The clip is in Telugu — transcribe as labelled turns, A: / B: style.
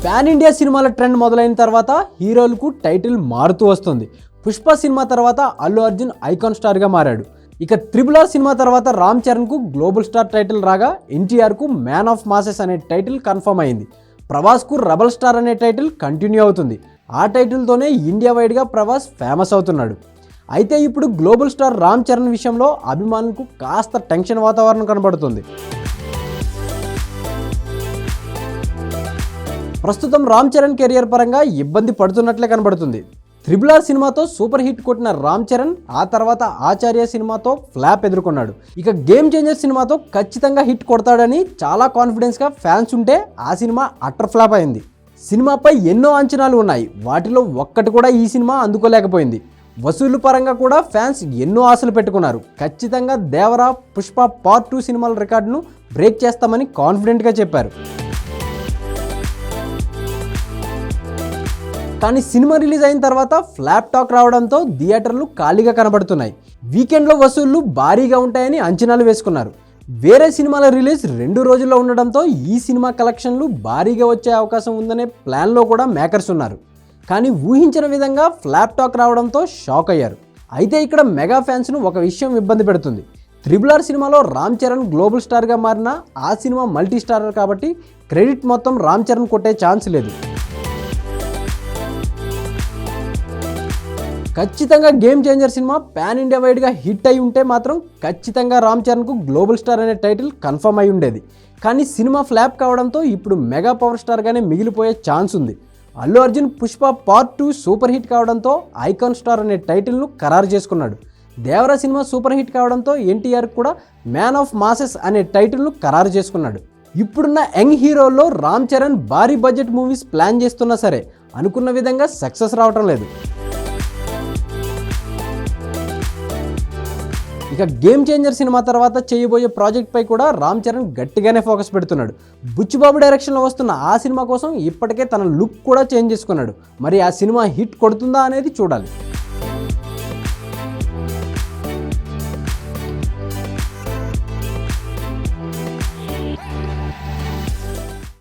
A: పాన్ ఇండియా సినిమాల ట్రెండ్ మొదలైన తర్వాత హీరోలకు టైటిల్ మారుతూ వస్తుంది. పుష్ప సినిమా తర్వాత అల్లు అర్జున్ ఐకాన్ స్టార్గా మారాడు. ఇక RRR సినిమా తర్వాత రామ్ చరణ్కు గ్లోబల్ స్టార్ టైటిల్ రాగా ఎన్టీఆర్కు మ్యాన్ ఆఫ్ మాసెస్ అనే టైటిల్ కన్ఫర్మ్ అయింది. ప్రభాస్కు రెబల్ స్టార్ అనే టైటిల్ కంటిన్యూ అవుతుంది. ఆ టైటిల్తోనే ఇండియా వైడ్గా ప్రభాస్ ఫేమస్ అవుతున్నాడు. అయితే ఇప్పుడు గ్లోబల్ స్టార్ రామ్ చరణ్ విషయంలో అభిమానులకు కాస్త టెన్షన్ వాతావరణం కనబడుతుంది. ప్రస్తుతం రామ్ చరణ్ కెరియర్ పరంగా ఇబ్బంది పడుతున్నట్లే కనబడుతుంది. RRR సినిమాతో సూపర్ హిట్ కొట్టిన రామ్ చరణ్ ఆ తర్వాత ఆచార్య సినిమాతో ఫ్లాప్ ఎదుర్కొన్నాడు. ఇక గేమ్ చేంజర్ సినిమాతో ఖచ్చితంగా హిట్ కొడతాడని చాలా కాన్ఫిడెన్స్గా ఫ్యాన్స్ ఉంటే ఆ సినిమా అట్టర్ ఫ్లాప్ అయింది. సినిమాపై ఎన్నో అంచనాలు ఉన్నాయి. వాటిలో ఒక్కటి కూడా ఈ సినిమా అందుకోలేకపోయింది. వసూళ్ల పరంగా కూడా ఫ్యాన్స్ ఎన్నో ఆశలు పెట్టుకున్నారు. ఖచ్చితంగా దేవరా, పుష్ప పార్ట్ 2 సినిమాల రికార్డును బ్రేక్ చేస్తామని కాన్ఫిడెంట్గా చెప్పారు. కానీ సినిమా రిలీజ్ అయిన తర్వాత ఫ్లాప్ టాక్ రావడంతో థియేటర్లు ఖాళీగా కనబడుతున్నాయి. వీకెండ్లో వసూళ్లు భారీగా ఉంటాయని అంచనాలు వేసుకున్నారు. వేరే సినిమాల రిలీజ్ 2 రోజుల్లో ఉండడంతో ఈ సినిమా కలెక్షన్లు భారీగా వచ్చే అవకాశం ఉందనే ప్లాన్లో కూడా మేకర్స్ ఉన్నారు. కానీ ఊహించిన విధంగా ఫ్లాప్ టాక్ రావడంతో షాక్ అయ్యారు. అయితే ఇక్కడ మెగా ఫ్యాన్స్ను ఒక విషయం ఇబ్బంది పెడుతుంది. RRR సినిమాలో రామ్ చరణ్ గ్లోబల్ స్టార్గా మారిన ఆ సినిమా మల్టీ స్టారర్ కాబట్టి క్రెడిట్ మొత్తం రామ్ చరణ్ కొట్టే ఛాన్స్ లేదు. ఖచ్చితంగా game changer cinema pan India వైడ్గా హిట్ అయి ఉంటే మాత్రం ఖచ్చితంగా రామ్ చరణ్కు గ్లోబల్ స్టార్ అనే టైటిల్ కన్ఫర్మ్ అయి ఉండేది. కానీ సినిమా ఫ్లాప్ కావడంతో ఇప్పుడు మెగా పవర్ స్టార్గానే మిగిలిపోయే ఛాన్స్ ఉంది. Allu Arjun Pushpa part 2 super hit కావడంతో ఐకాన్ స్టార్ అనే టైటిల్ను ఖరారు చేసుకున్నాడు. దేవరా సినిమా సూపర్ హిట్ కావడంతో ఎన్టీఆర్ కూడా మ్యాన్ ఆఫ్ మాసెస్ అనే టైటిల్ను ఖరారు చేసుకున్నాడు. ఇప్పుడున్న యంగ్ హీరోల్లో రామ్ చరణ్ భారీ బడ్జెట్ మూవీస్ ప్లాన్ చేస్తున్నా సరే అనుకున్న విధంగా సక్సెస్ రావటం లేదు. ఇక గేమ్ చేంజర్ సినిమా తర్వాత చేయబోయే ప్రాజెక్ట్ పై కూడా రామ్ చరణ్ గట్టిగానే ఫోకస్ పెడుతున్నాడు. బుచ్చిబాబు డైరెక్షన్లో వస్తున్న ఆ సినిమా కోసం ఇప్పటికే తన లుక్ కూడా చేంజ్ చేసుకున్నాడు. మరి ఆ సినిమా హిట్ కొడుతుందా అనేది చూడాలి.